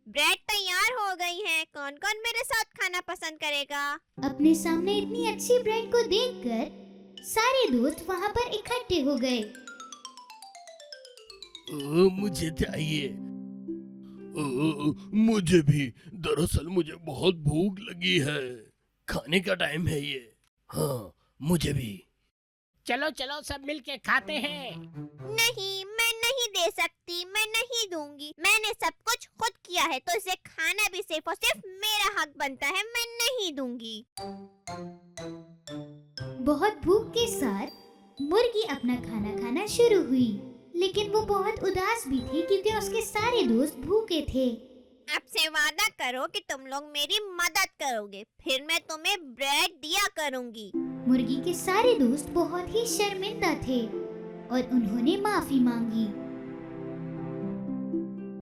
Bread तैयार हो गई है। कौन कौन मेरे साथ खाना पसंद करेगा? अपने सामने इतनी अच्छी ब्रेड को देखकर सारे दोस्त वहाँ पर इकट्ठे हो गए। मुझे चाहिए। मुझे भी। दरअसल मुझे बहुत भूख लगी है। खाने का टाइम है ये। हाँ, मुझे भी। चलो चलो सब मिलके खाते हैं। नहीं, मैं नहीं दे सकती, मैं नहीं दूंगी। मैंने सब कुछ खुद किया है तो इसे खाना भी सिर्फ और सिर्फ मेरा हक बनता है। मैं नहीं दूंगी। बहुत भूख के साथ मुर्गी अपना खाना खाना शुरू हुई, लेकिन वो बहुत उदास भी थी क्योंकि उसके सारे दोस्त भूखे थे। अब से वादा करो कि तुम लोग मेरी मदद करोगे, फिर मैं तुम्हें ब्रेड दिया करूंगी। मुर्गी के सारे दोस्त बहुत ही शर्मिंदा थे और उन्होंने माफी मांगी।